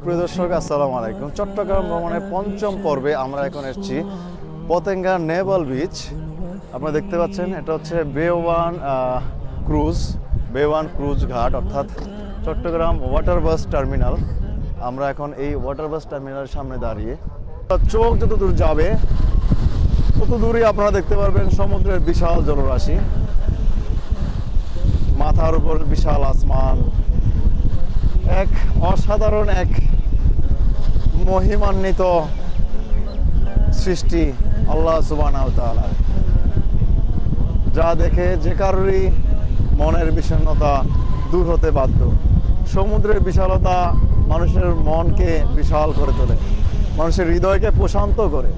প্রিয় দর্শক, আসসালামু আলাইকুম। চট্টগ্রাম ভ্রমণের পঞ্চম পর্বে আমরা এখন এসেছি পতেঙ্গা নেভাল বিচ। আপনারা দেখতে পাচ্ছেন এটা হচ্ছে বে ওয়ান ক্রুজ ঘাট, অর্থাৎ চট্টগ্রাম ওয়াটার বাস টার্মিনাল। আমরা এখন এই ওয়াটার বাস টার্মিনালের সামনে দাঁড়িয়ে, চোখ যত দূর যাবে তত দূরই আপনারা দেখতে পারবেন সমুদ্রের বিশাল জলরাশি, মাথার উপর বিশাল আসমান, এক অসাধারণ এক মহিমান্বিত সৃষ্টি আল্লাহ সুবহানাহু ওয়া তাআলা, যা দেখে যে কারোরই মনের বিষণ্ণতা দূর হতে বাধ্য। সমুদ্রের বিশালতা মানুষের মনকে বিশাল করে তোলে, মানুষের হৃদয়কে প্রশান্ত করে।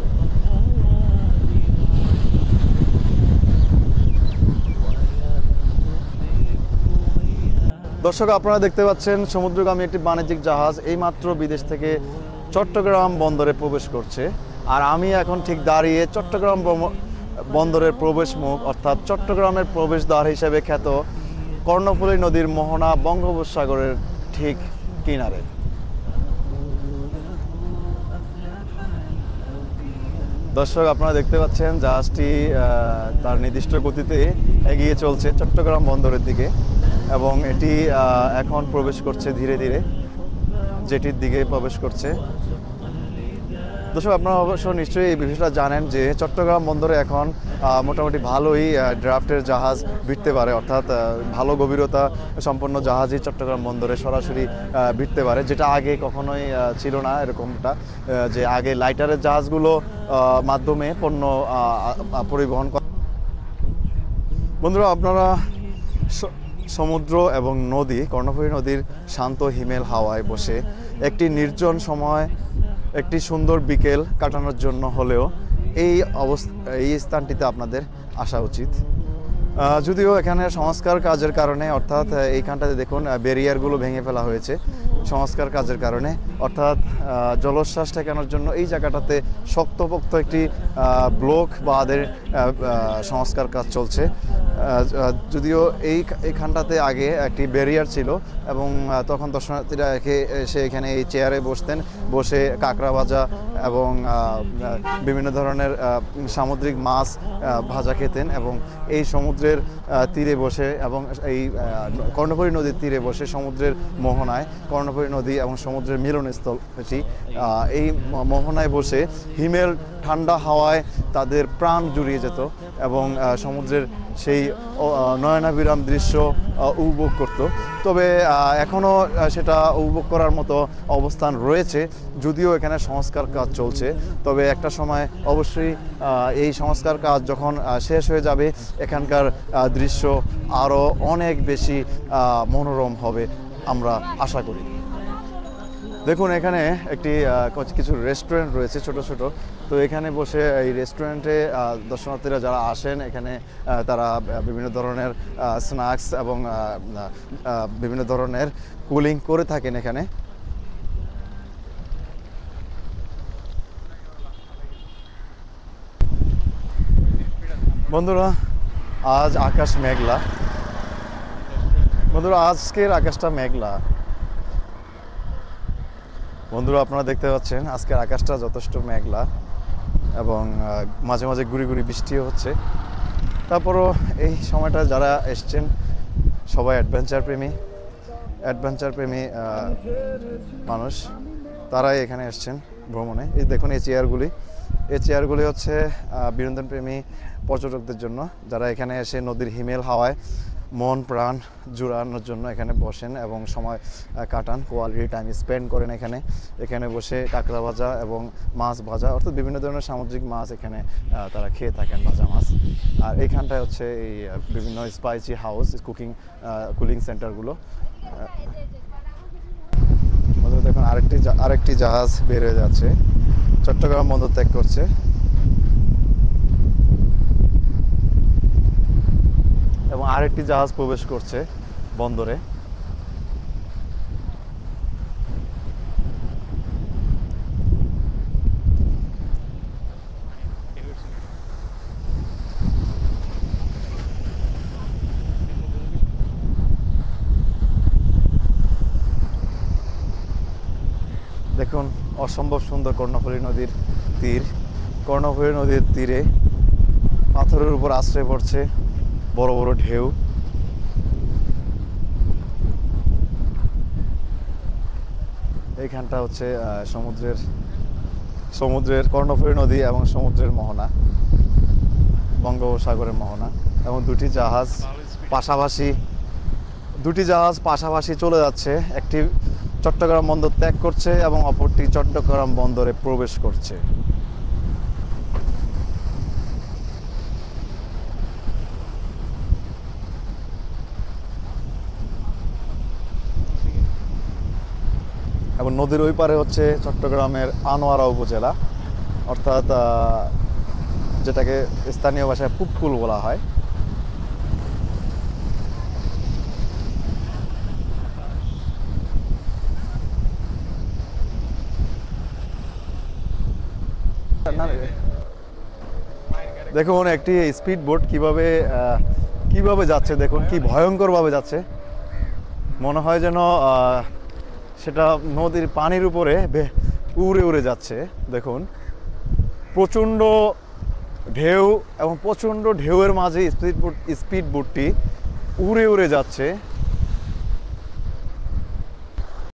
দর্শক, আপনারা দেখতে পাচ্ছেন সমুদ্রগামী একটি বাণিজ্যিক জাহাজ এইমাত্র বিদেশ থেকে চট্টগ্রাম বন্দরে প্রবেশ করছে। আর আমি এখন ঠিক দাঁড়িয়ে চট্টগ্রাম বন্দরের প্রবেশ মুখ, অর্থাৎ চট্টগ্রামের প্রবেশদ্বার হিসেবে খ্যাত কর্ণফুলী নদীর মোহনা বঙ্গোপসাগরের ঠিক কিনারে। দর্শক, আপনারা দেখতে পাচ্ছেন জাহাজটি তার নির্দিষ্ট গতিতে এগিয়ে চলছে চট্টগ্রাম বন্দরের দিকে, এবং এটি এখন প্রবেশ করছে ধীরে ধীরে, জেটির দিকে প্রবেশ করছে। দর্শক, আপনারা অবশ্য নিশ্চয়ই এই বিষয়টা জানেন যে চট্টগ্রাম বন্দরে এখন মোটামুটি ভালোই ড্রাফটের জাহাজ ভিড়তে পারে, অর্থাৎ ভালো গভীরতা সম্পন্ন জাহাজই চট্টগ্রাম বন্দরে সরাসরি ভিড়তে পারে, যেটা আগে কখনোই ছিল না এরকমটা, যে আগে লাইটারের জাহাজগুলো মাধ্যমে পণ্য পরিবহন করে। বন্ধুরা, আপনারা সমুদ্র এবং নদী, কর্ণফুলী নদীর শান্ত হিমেল হাওয়ায় বসে একটি নির্জন সময়, একটি সুন্দর বিকেল কাটানোর জন্য হলেও এই স্থানটিতে আপনাদের আসা উচিত। যদিও এখানে সংস্কার কাজের কারণে, অর্থাৎ এইখানটাতে দেখুন ব্যারিয়ারগুলো ভেঙে ফেলা হয়েছে সংস্কার কাজের কারণে, অর্থাৎ জলোচ্ছ্বাস ঠেকানোর জন্য এই জায়গাটাতে শক্তপোক্ত একটি ব্লক বাঁধের সংস্কার কাজ চলছে। যদিও এইখানটাতে আগে একটি ব্যারিয়ার ছিল, এবং তখন দর্শনার্থীরা এসে এখানে এই চেয়ারে বসতেন, বসে কাঁকড়া ভাজা এবং বিভিন্ন ধরনের সামুদ্রিক মাছ ভাজা খেতেন, এবং এই সমুদ্রের তীরে বসে এবং এই কর্ণফুলী নদীর তীরে বসে সমুদ্রের মোহনায়, কর্ণফুলী নদী এবং সমুদ্রের মিলনস্থল এটি, এই মোহনায় বসে হিমেল ঠান্ডা হাওয়ায় তাদের প্রাণ জুড়িয়ে যেত এবং সমুদ্রের সেই নয়নাভিরাম দৃশ্য উপভোগ করত। তবে এখনও সেটা উপভোগ করার মতো অবস্থান রয়েছে, যদিও এখানে সংস্কার কাজ চলছে। তবে একটা সময় অবশ্যই এই সংস্কার কাজ যখন শেষ হয়ে যাবে, এখানকার দৃশ্য আরও অনেক বেশি মনোরম হবে আমরা আশা করি। দেখুন, এখানে একটি কিছু রেস্টুরেন্ট রয়েছে ছোট ছোট। তো এখানে বসে এই রেস্টুরেন্টে দর্শনার্থীরা যারা আসেন, এখানে তারা বিভিন্ন ধরনের স্ন্যাক্স এবং বিভিন্ন ধরনের কুলিং করে থাকেন এখানে। বন্ধুরা, আজ আকাশ মেঘলা। বন্ধুরা, আজকের আকাশটা মেঘলা। বন্ধুরা, আপনারা দেখতে পাচ্ছেন আজকের আকাশটা যথেষ্ট মেঘলা, এবং মাঝে মাঝে গুড়ি গুড়ি বৃষ্টিও হচ্ছে। তারপরও এই সময়টা যারা এসছেন সবাই অ্যাডভেঞ্চার প্রেমী মানুষ, তারাই এখানে এসছেন ভ্রমণে। এই দেখুন এই চেয়ারগুলি হচ্ছে বিনোদনপ্রেমী পর্যটকদের জন্য, যারা এখানে এসে নদীর হিমেল হাওয়ায় মন প্রাণ জুড়ানোর জন্য এখানে বসেন এবং সময় কাটান, কোয়ালিটি টাইম স্পেন্ড করেন এখানে বসে কাঁকড়া ভাজা এবং মাছ ভাজা, অর্থাৎ বিভিন্ন ধরনের সামুদ্রিক মাছ এখানে তারা খেয়ে থাকেন, ভাজা মাছ। আর এইখানটায় হচ্ছে এই বিভিন্ন স্পাইসি হাউস, কুলিং সেন্টারগুলো। দেখুন আরেকটি জাহাজ বের হয়ে যাচ্ছে, চট্টগ্রাম বন্দর ত্যাগ করছে। এবং আরেকটি জাহাজ প্রবেশ করছে বন্দরে। দেখুন অসম্ভব সুন্দর কর্ণফুলী নদীর তীর। কর্ণফুলী নদীর তীরে পাথরের উপর আশ্রয় পড়ছে বড় বড় ঢেউ। এইখানটা হচ্ছে সমুদ্রের কর্ণফুলী নদী এবং সমুদ্রের মোহনা, বঙ্গোপসাগরের মোহনা, এবং দুটি জাহাজ পাশাপাশি চলে যাচ্ছে। একটি চট্টগ্রাম বন্দর ত্যাগ করছে এবং অপরটি চট্টগ্রাম বন্দরে প্রবেশ করছে। এবং নদীর ওই পারে হচ্ছে চট্টগ্রামের আনোয়ারা উপজেলা, অর্থাৎ যেটাকে স্থানীয় ভাষায় পুপকুল বলা হয়। দেখুন একটি স্পিড বোট কিভাবে যাচ্ছে, দেখুন কি ভয়ঙ্করভাবে যাচ্ছে। মনে হয় যেন সেটা নদীর পানির উপরে উড়ে উড়ে যাচ্ছে। দেখুন প্রচণ্ড ঢেউ এবং প্রচণ্ড ঢেউয়ের মাঝে স্পিড বোটটি উড়ে উড়ে যাচ্ছে।